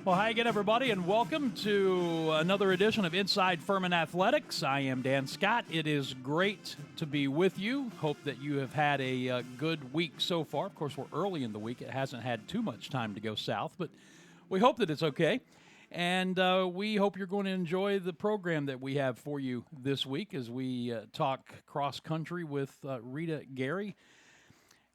Well, hi again, everybody, and welcome to another edition of Inside Furman Athletics. I am Dan Scott. It is great to be with you. Hope that you have had a good week so far. Of course, we're early in the week. It hasn't had too much time to go south, but we hope that it's okay. And we hope you're going to enjoy the program that we have for you this week as we talk cross-country with Rita Gary.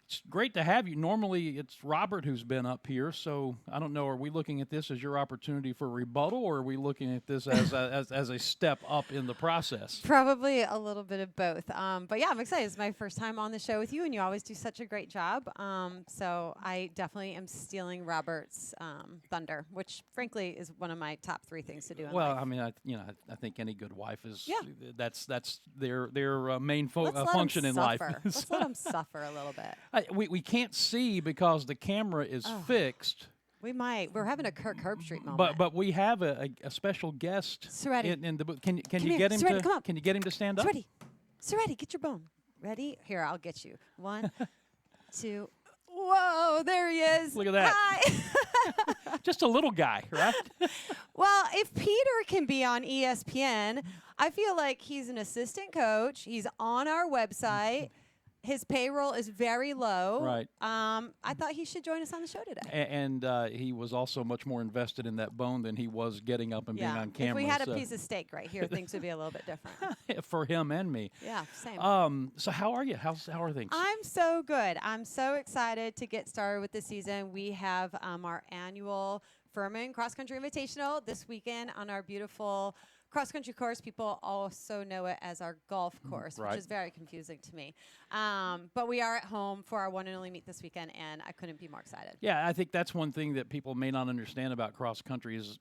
It's great to have you. Normally, it's Robert who's been up here, so I don't know. Are we looking at this as your opportunity for rebuttal, or are we looking at this as a step up in the process? Probably a little bit of both. But yeah, I'm excited. It's my first time on the show with you, and you always do such a great job. So I definitely am stealing Robert's thunder, which frankly is one of my top three things to do in life. I mean, I think any good wife is that's their main Let's let function in life. Let's let them suffer a little bit. We can't see because the camera is fixed. We might. We're having a Kirk Herbstreit moment. But we have a special guest Seretti. in the booth. Can you here. get him Seretti, to come up. Can you get him to stand up? Seretti, get your bone. Ready? Here, I'll get you. 1, 2. Whoa, there he is. Look at that. Hi. Just a little guy, right? Well, if Peter can be on ESPN, I feel like he's an assistant coach. He's on our website. His payroll is very low. Right. I thought he should join us on the show today. And he was also much more invested in that bone than he was getting up and being on camera. If we had a piece of steak right here, things would be a little bit different. For him and me. Yeah, same. So how are you? How are things? I'm so good. I'm so excited to get started with the season. We have our annual Furman Cross Country Invitational this weekend on our beautiful cross-country course. People also know it as our golf course, right, which is very confusing to me. But we are at home for our one and only meet this weekend, and I couldn't be more excited. Yeah, I think that's one thing that people may not understand about cross-country is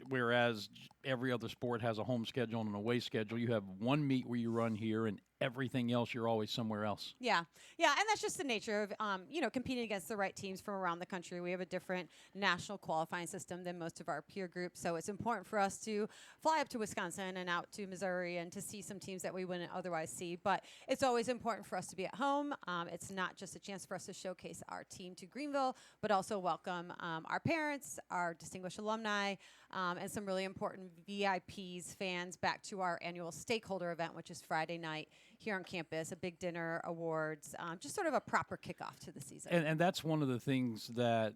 whereas every other sport has a home schedule and an away schedule, you have one meet where you run here and everything else you're always somewhere else. Yeah, and that's just the nature of competing against the right teams from around the country. We have a different national qualifying system than most of our peer groups, so it's important for us to fly up to Wisconsin and out to Missouri and to see some teams that we wouldn't otherwise see. But it's always important for us to be at home. It's not just a chance for us to showcase our team to Greenville, but also welcome our parents, our distinguished alumni, and some really important VIPs, fans, back to our annual stakeholder event, which is Friday night here on campus, a big dinner, awards, just sort of a proper kickoff to the season. And that's one of the things that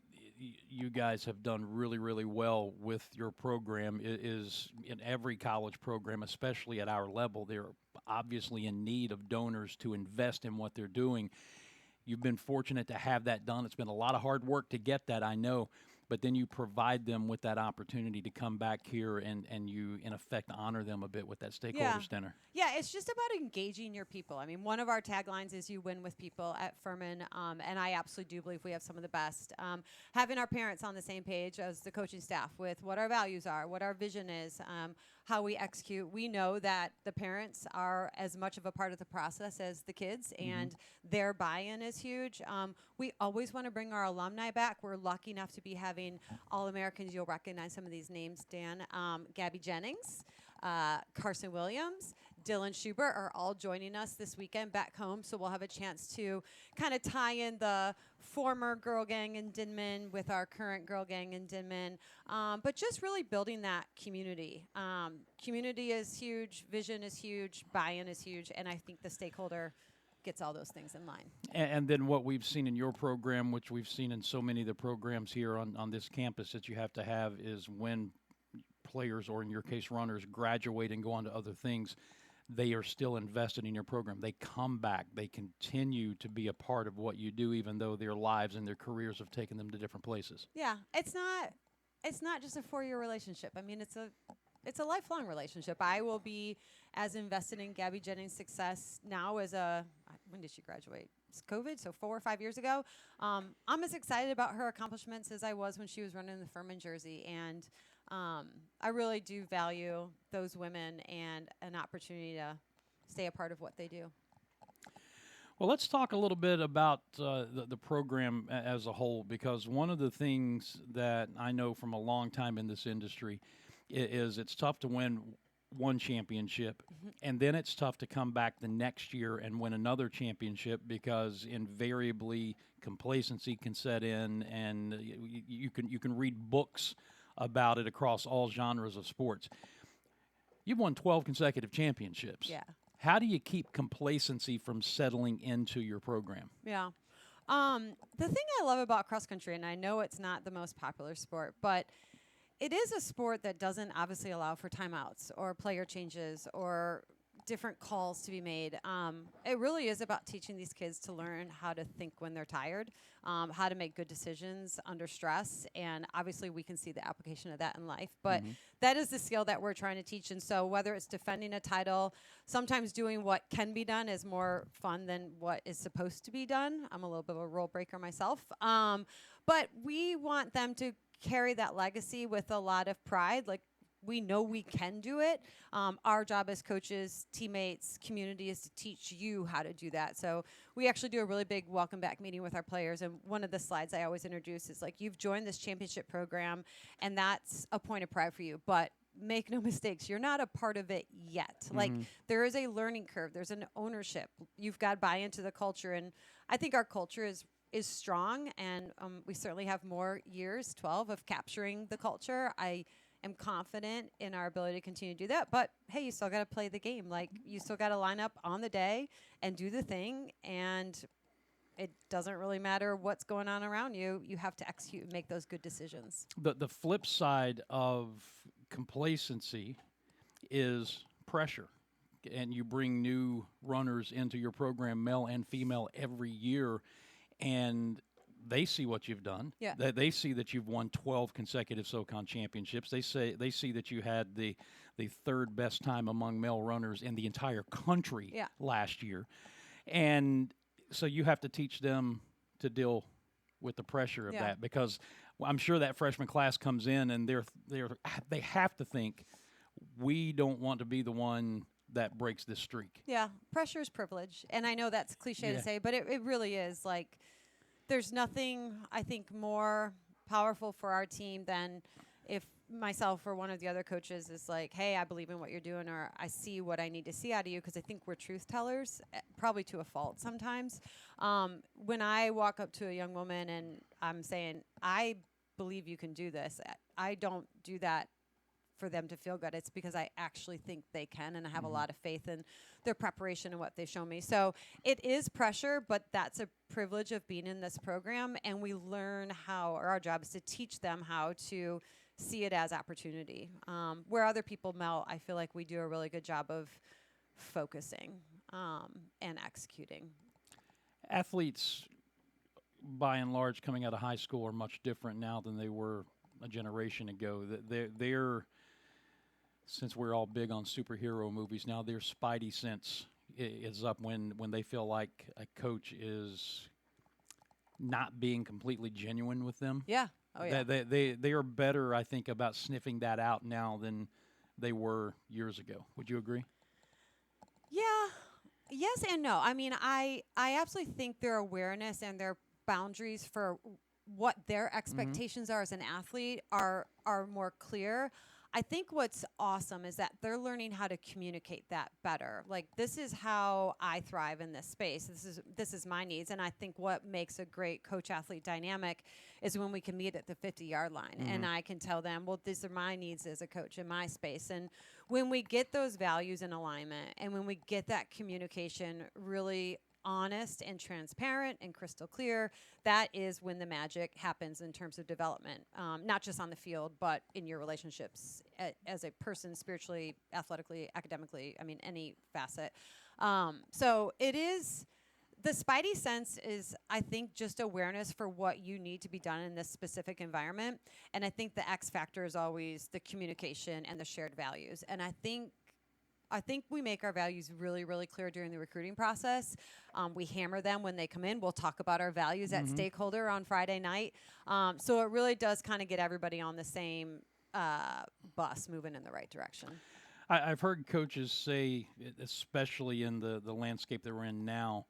you guys have done really, really well with your program is in every college program, especially at our level, they're obviously in need of donors to invest in what they're doing. You've been fortunate to have that done. It's been a lot of hard work to get that, I know. But then you provide them with that opportunity to come back here and you, in effect, honor them a bit with that stakeholders dinner. Yeah, it's just about engaging your people. I mean, one of our taglines is you win with people at Furman, and I absolutely do believe we have some of the best. Having our parents on the same page as the coaching staff with what our values are, what our vision is, how we execute. We know that the parents are as much of a part of the process as the kids, and their buy-in is huge. We always want to bring our alumni back. We're lucky enough to be having All-Americans. You'll recognize some of these names, Dan. Gabby Jennings, Carson Williams, Dylan Schubert are all joining us this weekend back home, so we'll have a chance to kind of tie in the former girl gang in Denman with our current girl gang in Denman, but just really building that community. Community is huge, vision is huge, buy-in is huge, and I think the stakeholder gets all those things in line. And then what we've seen in your program, which we've seen in so many of the programs here on this campus that you have to have, is when players, or in your case runners, graduate and go on to other things, they are still invested in your program. They come back. They continue to be a part of what you do, even though their lives and their careers have taken them to different places. Yeah, it's not just a 4-year relationship. I mean, it's a lifelong relationship. I will be as invested in Gabby Jennings' success now as when did she graduate? It's COVID, so 4 or 5 years ago. I'm as excited about her accomplishments as I was when she was running the Furman jersey, and I really do value those women and an opportunity to stay a part of what they do. Well, let's talk a little bit about the program as a whole, because one of the things that I know from a long time in this industry is it's tough to win one championship, and then it's tough to come back the next year and win another championship, because invariably complacency can set in, and you can read books about it across all genres of sports. You've won 12 consecutive championships. Yeah. How do you keep complacency from settling into your program? Yeah. The thing I love about cross country, and I know it's not the most popular sport, but it is a sport that doesn't obviously allow for timeouts or player changes or different calls to be made. It really is about teaching these kids to learn how to think when they're tired, how to make good decisions under stress, and obviously we can see the application of that in life. But that is the skill that we're trying to teach. And so whether it's defending a title, sometimes doing what can be done is more fun than what is supposed to be done. I'm a little bit of a rule breaker myself. But we want them to carry that legacy with a lot of pride. Like, we know we can do it. Our job as coaches, teammates, community is to teach you how to do that. So we actually do a really big welcome back meeting with our players. And one of the slides I always introduce is like, you've joined this championship program, and that's a point of pride for you. But make no mistakes, you're not a part of it yet. Like, there is a learning curve. There's an ownership. You've got to buy into the culture. And I think our culture is strong, and we certainly have more years, 12, of capturing the culture. I am confident in our ability to continue to do that. But hey, you still got to play the game. Like, you still got to line up on the day and do the thing. And it doesn't really matter what's going on around you. You have to execute and make those good decisions. The flip side of complacency is pressure. And you bring new runners into your program, male and female, every year. And they see what you've done. Yeah. They see that you've won 12 consecutive SoCon championships. They see that you had the third best time among male runners in the entire country last year. And so you have to teach them to deal with the pressure of that, because I'm sure that freshman class comes in and they have to think, we don't want to be the one that breaks this streak. Yeah, pressure is privilege. And I know that's cliche to say, but it really is. Like, there's nothing, I think, more powerful for our team than if myself or one of the other coaches is like, hey, I believe in what you're doing, or I see what I need to see out of you, because I think we're truth tellers, probably to a fault sometimes. When I walk up to a young woman and I'm saying, I believe you can do this, I don't do that for them to feel good. It's because I actually think they can, and I have a lot of faith in their preparation and what they've shown me. So it is pressure, but that's a privilege of being in this program, and we learn how, or our job is to teach them how to see it as opportunity. Where other people melt, I feel like we do a really good job of focusing and executing. Athletes, by and large, coming out of high school are much different now than they were a generation ago. They're since we're all big on superhero movies now, their spidey sense is up when they feel like a coach is not being completely genuine with them. Yeah. Oh, yeah. They are better, I think, about sniffing that out now than they were years ago. Would you agree? Yeah. Yes and no. I mean, I absolutely think their awareness and their boundaries for what their expectations are as an athlete are more clear. I think what's awesome is that they're learning how to communicate that better. Like, this is how I thrive in this space. This is my needs. And I think what makes a great coach-athlete dynamic is when we can meet at the 50-yard line and I can tell them, well, these are my needs as a coach in my space. And when we get those values in alignment and when we get that communication really honest and transparent and crystal clear, that is when the magic happens in terms of development, not just on the field, but in your relationships as a person, spiritually, athletically, academically, I mean, any facet. So it is, the spidey sense is, I think, just awareness for what you need to be done in this specific environment. And I think the X factor is always the communication and the shared values. And I think we make our values really, really clear during the recruiting process. We hammer them when they come in. We'll talk about our values at Stakeholder on Friday night. So it really does kind of get everybody on the same bus moving in the right direction. I've heard coaches say, especially in the landscape that we're in now,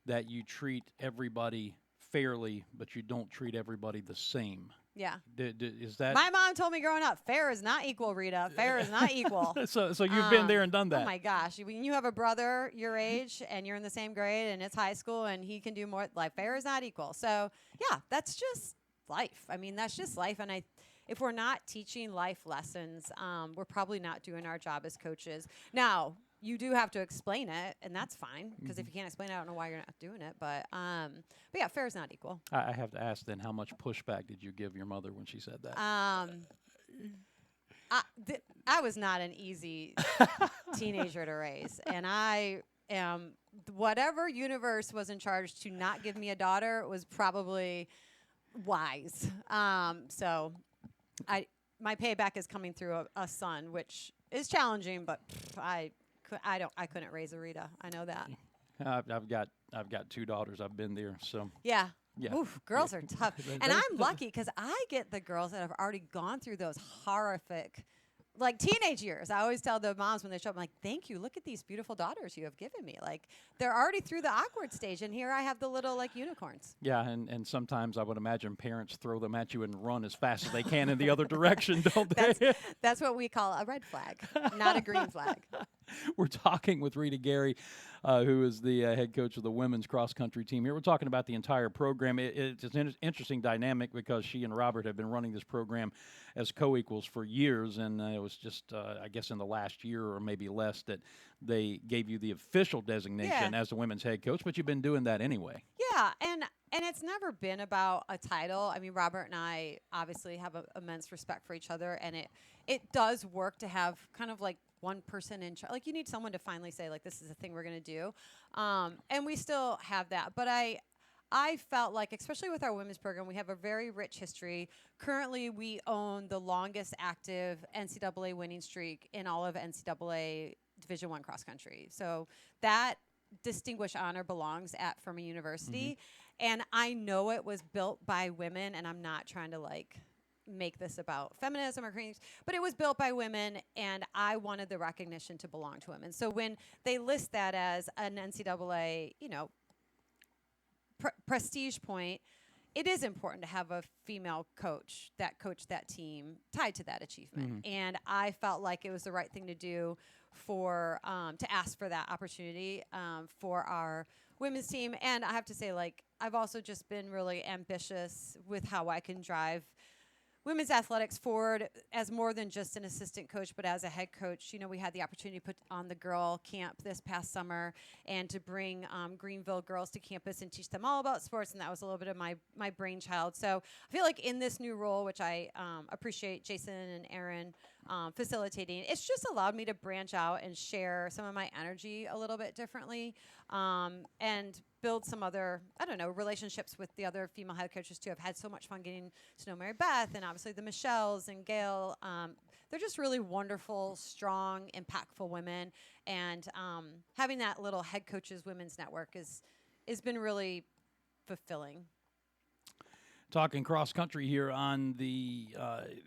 that you treat everybody fairly, but you don't treat everybody the same. Yeah. Is that? My mom told me growing up, fair is not equal, Rita. Fair is not equal. So you've been there and done that. Oh, my gosh. When you have a brother your age and you're in the same grade and it's high school and he can do more, like, fair is not equal. So, yeah, that's just life. I mean, that's just life. And if we're not teaching life lessons, we're probably not doing our job as coaches. Now, you do have to explain it, and that's fine, because if you can't explain it, I don't know why you're not doing it. But yeah, fair is not equal. I have to ask then, how much pushback did you give your mother when she said that? I was not an easy teenager to raise, and I am whatever universe was in charge to not give me a daughter was probably wise. So my payback is coming through a son, which is challenging, but I couldn't raise a Rita. I know that. I've got 2 daughters. I've been there, so yeah. Yeah. Oof, girls are tough. And I'm lucky because I get the girls that have already gone through those horrific, like, teenage years. I always tell the moms when they show up, I'm like, thank you. Look at these beautiful daughters you have given me. Like, they're already through the awkward stage, and here I have the little, like, unicorns. Yeah, and sometimes I would imagine parents throw them at you and run as fast as they can in the other direction, don't they? That's what we call a red flag, not a green flag. We're talking with Rita Gary, who is the head coach of the women's cross-country team here. We're talking about the entire program. It's an interesting dynamic because she and Robert have been running this program as co-equals for years, and it was just, I guess, in the last year or maybe less that they gave you the official designation as the women's head coach, but you've been doing that anyway. Yeah, and it's never been about a title. I mean, Robert and I obviously have immense respect for each other, and it does work to have kind of like one person in charge. Like, you need someone to finally say, like, this is the thing we're going to do. And we still have that. But I felt like, especially with our women's program, we have a very rich history. Currently, we own the longest active NCAA winning streak in all of NCAA Division I cross country. So that distinguished honor belongs at Furman University. And I know it was built by women, and I'm not trying to, like, make this about feminism or creating, but it was built by women, and I wanted the recognition to belong to women. So when they list that as an NCAA, prestige point, it is important to have a female coach that coached that team tied to that achievement. And I felt like it was the right thing to do for to ask for that opportunity for our women's team. And I have to say, like, I've also just been really ambitious with how I can drive women's athletics forward as more than just an assistant coach, but as a head coach. We had the opportunity to put on the girl camp this past summer and to bring Greenville girls to campus and teach them all about sports, and that was a little bit of my brainchild. So I feel like in this new role, which I appreciate Jason and Aaron facilitating, it's just allowed me to branch out and share some of my energy a little bit differently, and build some other, relationships with the other female head coaches too. I've had so much fun getting to know Mary Beth and obviously the Michelles and Gail. They're just really wonderful, strong, impactful women. And having that little head coaches women's network has been really fulfilling. Talking cross country here on the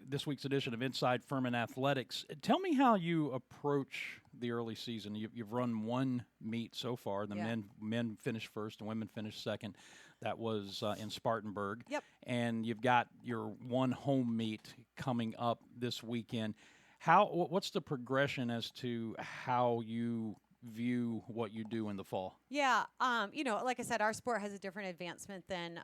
this week's edition of Inside Furman Athletics. Tell me how you approach the early season. You've run one meet so far. The men finished first and women finished second. That was in Spartanburg. Yep. And you've got your one home meet coming up this weekend. What's the progression as to how you view what you do in the fall? Yeah, like I said, our sport has a different advancement than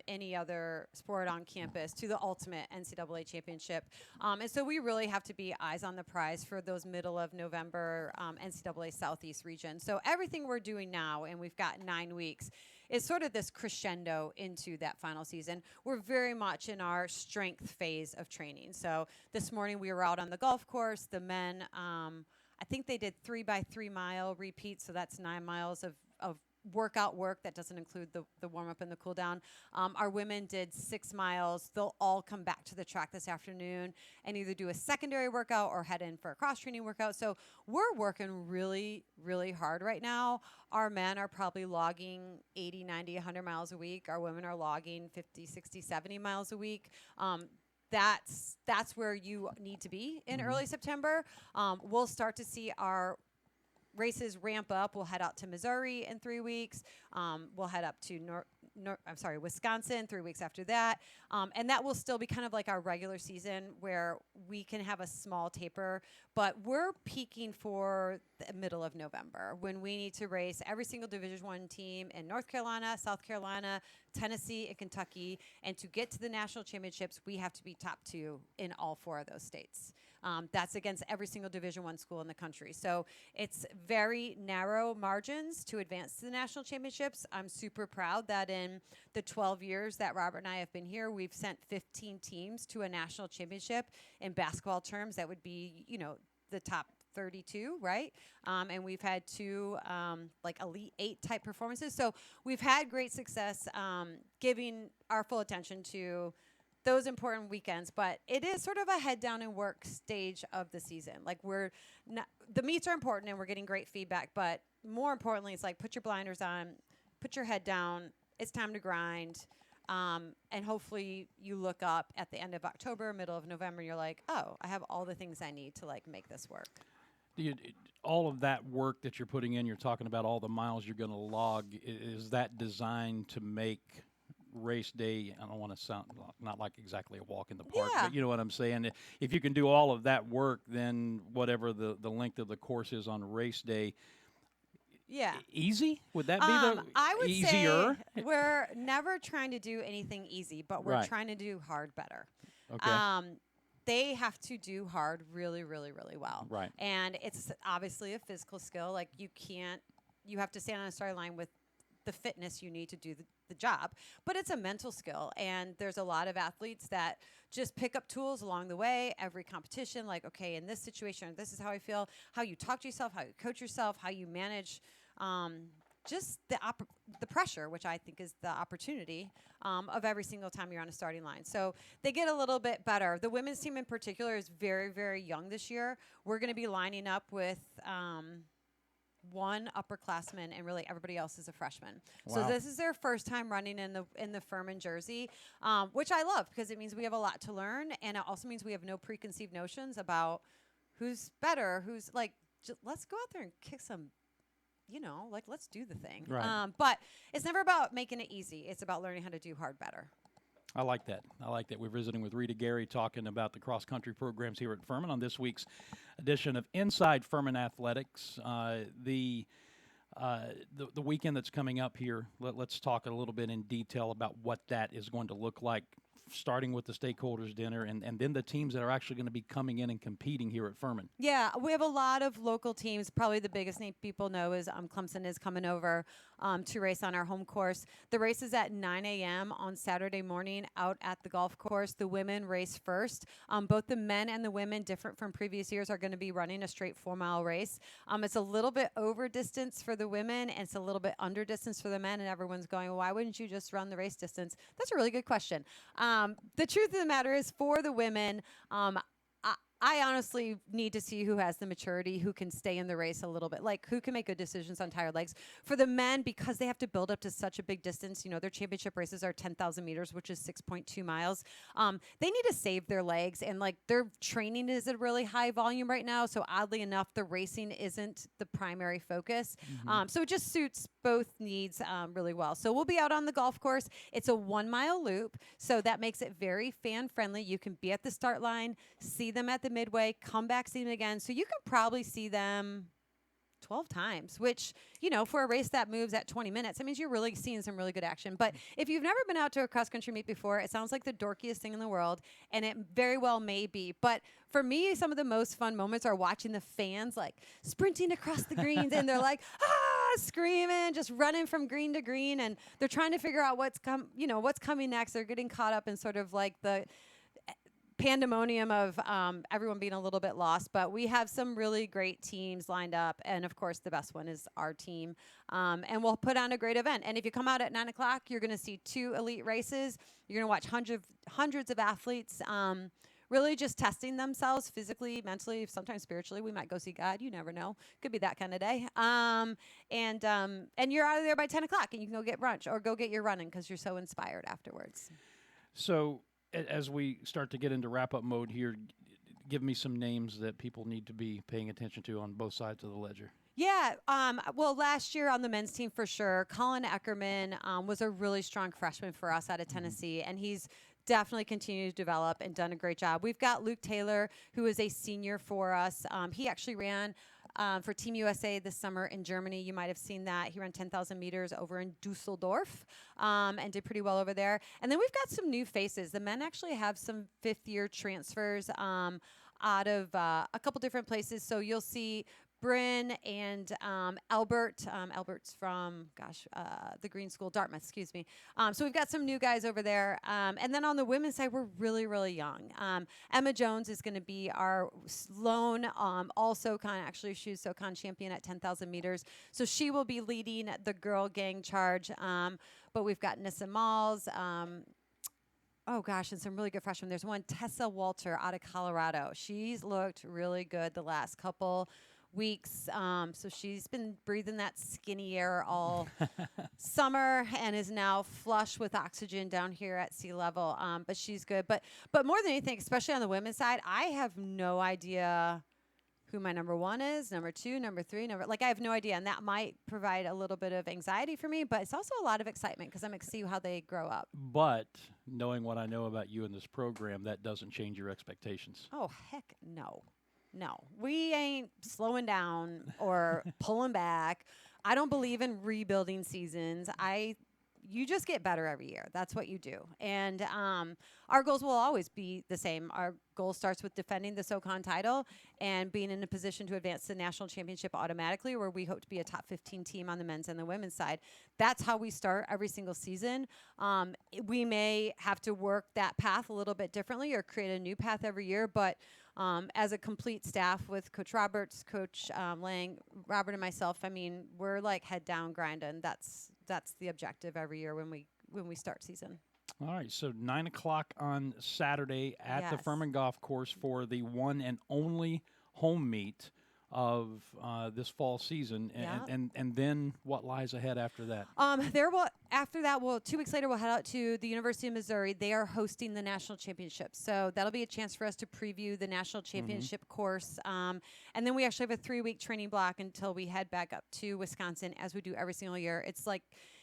any other sport on campus to the ultimate NCAA championship. And so we really have to be eyes on the prize for those middle of November NCAA Southeast region. So everything we're doing now, and we've got 9 weeks, is sort of this crescendo into that final season. We're very much in our strength phase of training. So this morning we were out on the golf course. The men, I think they did 3x3 mile repeats, so that's 9 miles of workout work. That doesn't include the warm-up and the cool-down. Our women did 6 miles. They'll all come back to the track this afternoon and either do a secondary workout or head in for a cross-training workout. So we're working really, really hard right now. Our men are probably logging 80, 90, 100 miles a week. Our women are logging 50, 60, 70 miles a week. That's where you need to be in early September. We'll start to see our races ramp up. We'll head out to Missouri in 3 weeks. We'll head up to Wisconsin 3 weeks after that. And that will still be kind of like our regular season where we can have a small taper, but we're peaking for the middle of November when we need to race every single Division I team in North Carolina, South Carolina, Tennessee, and Kentucky. And to get to the national championships, we have to be top 2 in all 4 of those states. That's against every single Division I school in the country. So it's very narrow margins to advance to the national championships. I'm super proud that in the 12 years that Robert and I have been here, we've sent 15 teams to a national championship. In basketball terms, that would be, the top 32, right? And we've had 2 like Elite 8 type performances. So we've had great success giving our full attention to those important weekends, but it is sort of a head down and work stage of the season. Like the meets are important and we're getting great feedback, but more importantly, it's like put your blinders on, put your head down. It's time to grind. And hopefully you look up at the end of October, middle of November, and you're like, oh, I have all the things I need to make this work. All of that work that you're putting in, you're talking about all the miles you're going to log. Is that designed to make race day, I don't want to sound not like exactly a walk in the park, but you know what I'm saying? If you can do all of that work, then whatever the length of the course is on race day, easy? Would that be I would easier? Say we're never trying to do anything easy, but we're trying to do hard better. Okay. They have to do hard really, really, really well. Right. And it's obviously a physical skill. Like you have to stand on a starting line with the fitness you need to do the job, but it's a mental skill. And there's a lot of athletes that just pick up tools along the way, every competition, like, okay, in this situation, this is how I feel, how you talk to yourself, how you coach yourself, how you manage just the pressure, which I think is the opportunity of every single time you're on a starting line. So they get a little bit better. The women's team in particular is very, very young this year. We're going to be lining up with one upperclassman, and really everybody else is a freshman. Wow. So this is their first time running in the Furman jersey, which I love because it means we have a lot to learn, and it also means we have no preconceived notions about who's better, who's like, let's go out there and kick some, let's do the thing. Right. But it's never about making it easy. It's about learning how to do hard better. I like that. We're visiting with Rita Gary talking about the cross-country programs here at Furman on this week's edition of Inside Furman Athletics. The weekend that's coming up here, let's talk a little bit in detail about what that is going to look like, starting with the stakeholders dinner and then the teams that are actually going to be coming in and competing here at Furman. Yeah, we have a lot of local teams. Probably the biggest name people know is Clemson is coming over to race on our home course. The race is at 9 a.m. on Saturday morning out at the golf course. The women race first. Both the men and the women, different from previous years, are going to be running a straight 4-mile race. It's a little bit over distance for the women, and it's a little bit under distance for the men, and everyone's going, well, why wouldn't you just run the race distance? That's a really good question. The truth of the matter is, for the women, I honestly need to see who has the maturity, who can stay in the race a little bit, like who can make good decisions on tired legs. For the men, because they have to build up to such a big distance, their championship races are 10,000 meters, which is 6.2 miles. They need to save their legs, and their training is at a really high volume right now. So oddly enough, the racing isn't the primary focus. So it just suits both needs really well. So we'll be out on the golf course. It's a 1-mile loop, so that makes it very fan friendly. You can be at the start line, see them at the midway, come back, see them again. So you can probably see them 12 times, which, for a race that moves at 20 minutes, that means you're really seeing some really good action. But if you've never been out to a cross-country meet before, it sounds like the dorkiest thing in the world, and it very well may be. But for me, some of the most fun moments are watching the fans, sprinting across the greens, and they're screaming, just running from green to green, and they're trying to figure out what's coming next. They're getting caught up in sort of the pandemonium of everyone being a little bit lost, but we have some really great teams lined up, and of course the best one is our team, and we'll put on a great event. And if you come out at 9 o'clock, you're going to see 2 elite races. You're going to watch hundreds of athletes really just testing themselves physically, mentally, sometimes spiritually. We might go see God. You never know. Could be that kind of day. And you're out of there by 10 o'clock, and you can go get brunch or go get your running because you're so inspired afterwards. So as we start to get into wrap-up mode here, give me some names that people need to be paying attention to on both sides of the ledger. Yeah. Well, last year on the men's team for sure, Colin Eckerman was a really strong freshman for us out of Tennessee, and he's definitely continued to develop and done a great job. We've got Luke Taylor, who is a senior for us. He actually ran for Team USA this summer in Germany. You might have seen that. He ran 10,000 meters over in Dusseldorf and did pretty well over there. And then we've got some new faces. The men actually have some fifth-year transfers out of a couple different places. So you'll see Bryn and Albert. Albert's from, the Green School, Dartmouth, excuse me. So we've got some new guys over there. And then on the women's side, we're really, really young. Emma Jones is going to be our lone all SoCon, actually she's SoCon champion at 10,000 meters. So she will be leading the girl gang charge. But we've got Nissa Malls. Oh, gosh, and some really good freshmen. There's one, Tessa Walter, out of Colorado. She's looked really good the last couple weeks. So she's been breathing that skinny air all summer and is now flush with oxygen down here at sea level. But she's good. But more than anything, especially on the women's side, I have no idea who my number one is, number two, number three, I have no idea. And that might provide a little bit of anxiety for me, but it's also a lot of excitement because I'm excited to see how they grow up. But knowing what I know about you in this program, that doesn't change your expectations. Oh, heck no. No, we ain't slowing down or pulling back. I don't believe in rebuilding seasons. You just get better every year. That's what you do. And our goals will always be the same. Our goal starts with defending the SoCon title and being in a position to advance to the national championship automatically, where we hope to be a top 15 team on the men's and the women's side. That's how we start every single season. We may have to work that path a little bit differently or create a new path every year, but as a complete staff with Coach Roberts, Coach Lang, Robert, and myself, I mean, we're like head down grinding. That's the objective every year when we start season. All right, so 9 o'clock on Saturday at the Furman Golf Course for the one and only home meet of this fall season, and then what lies ahead after that? After that, 2 weeks later, we'll head out to the University of Missouri. They are hosting the national championship, so that'll be a chance for us to preview the national championship course. And then we actually have a 3-week training block until we head back up to Wisconsin, as we do every single year.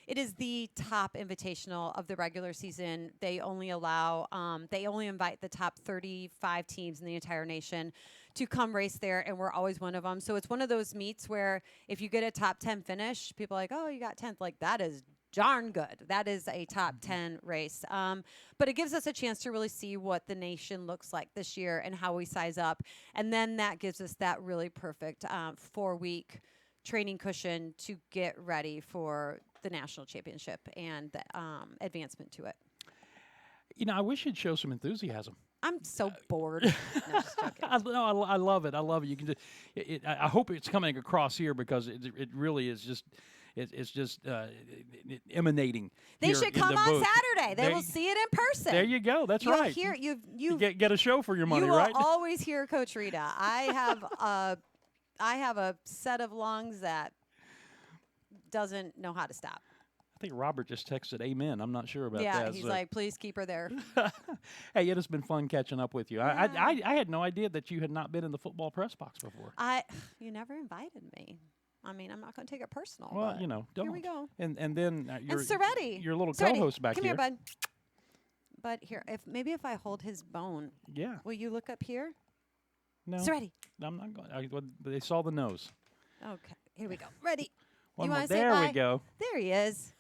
It is the top invitational of the regular season. They only invite the top 35 teams in the entire nation to come race there, and we're always one of them. So it's one of those meets where if you get a top 10 finish, people are like, oh, you got 10th. Like, that is darn good. That is a top 10 race. But it gives us a chance to really see what the nation looks like this year and how we size up. And then that gives us that really perfect 4-week training cushion to get ready for the national championship and the advancement to it. You know, I wish you'd show some enthusiasm. I'm so bored. No, just joking. I love it. I love it. You can I hope it's coming across here because it really is just it's just emanating. They should come on Saturday. They will see it in person. There you go. That's right. You get a show for your money, right? You will always hear Coach Rita. I have a set of lungs that doesn't know how to stop. I think Robert just texted amen. I'm not sure about that. Yeah, he's like, please keep her there. Hey, it has been fun catching up with you. Yeah. I had no idea that you had not been in the football press box before. You never invited me. I mean, I'm not going to take it personal. Well, don't. Here we go. And then and Soretti. Your little co-host back here. Come here, bud. But here, if I hold his bone, will you look up here? No. Soretti. I'm not going. They saw the nose. Okay, here we go. Ready. One you more. Want to there say bye? we go. There he is.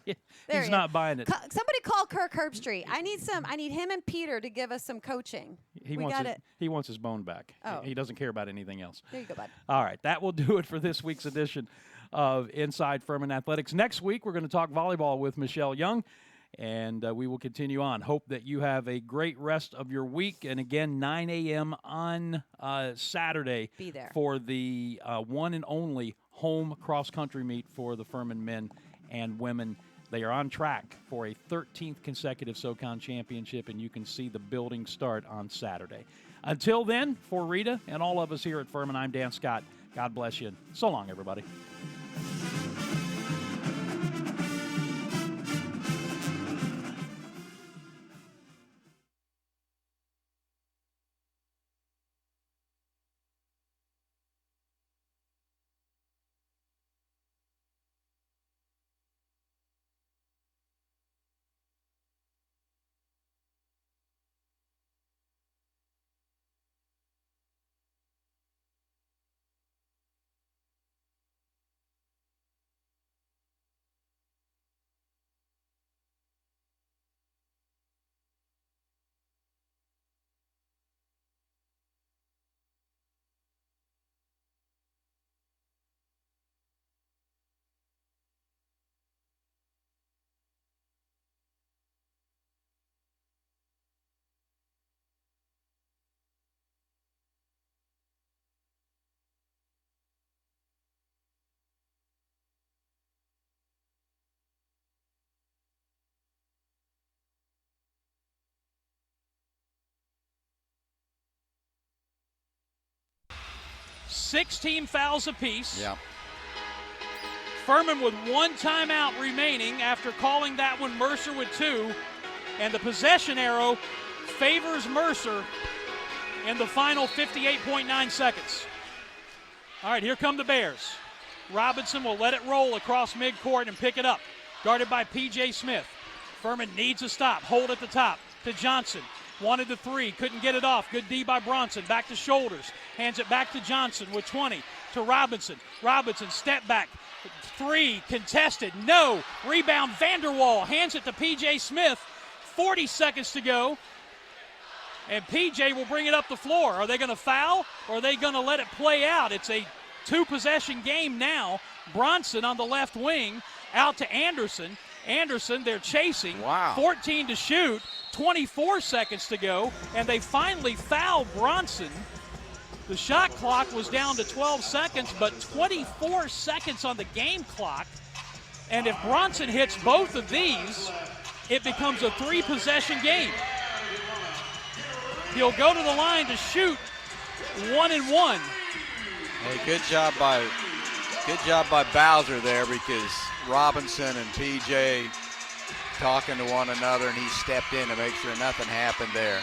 He's not buying it. Somebody call Kirk Herbstreit. I need him and Peter to give us some coaching. He wants his bone back. Oh. He doesn't care about anything else. There you go, bud. All right, that will do it for this week's edition of Inside Furman Athletics. Next week, we're going to talk volleyball with Michelle Young, and we will continue on. Hope that you have a great rest of your week. And again, 9 a.m. on Saturday. Be there for the one and only home cross-country meet for the Furman men and women. They are on track for a 13th consecutive SoCon championship, and you can see the building start on Saturday. Until then, for Rita and all of us here at Furman, I'm Dan Scott. God bless you. So long, everybody. 16 fouls apiece. Yeah. Furman with 1 timeout remaining after calling that one, Mercer with 2. And the possession arrow favors Mercer in the final 58.9 seconds. All right, here come the Bears. Robinson will let it roll across midcourt and pick it up. Guarded by P.J. Smith. Furman needs a stop. Hold at the top to Johnson. Wanted the 3, couldn't get it off. Good D by Bronson. Back to Shoulders. Hands it back to Johnson with 20 to Robinson. Robinson, step back. 3, contested. No. Rebound, Vanderwall. Hands it to P.J. Smith. 40 seconds to go. And P.J. will bring it up the floor. Are they going to foul or are they going to let it play out? It's a 2-possession game now. Bronson on the left wing out to Anderson. Anderson, they're chasing. Wow. 14 to shoot. 24 seconds to go. And they finally foul Bronson. The shot clock was down to 12 seconds, but 24 seconds on the game clock. And if Bronson hits both of these, it becomes a 3-possession game. He'll go to the line to shoot 1 and 1. Hey, good job by Bowser there, because Robinson and PJ talking to one another, and he stepped in to make sure nothing happened there.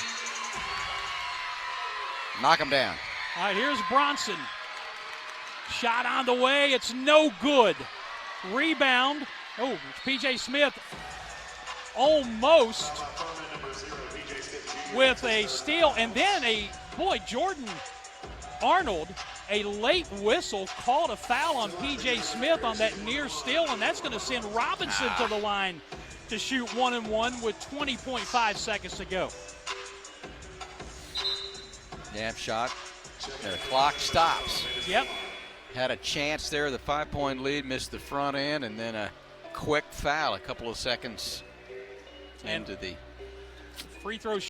Knock him down. All right, here's Bronson. Shot on the way. It's no good. Rebound. Oh, P.J. Smith almost with a steal. And then Jordan Arnold, a late whistle, called a foul on P.J. Smith on that near steal, and that's going to send Robinson to the line to shoot 1 and 1 with 20.5 seconds to go. Jab shot. The clock stops. Yep. Had a chance there, the 5-point lead, missed the front end, and then a quick foul a couple of seconds into the free throw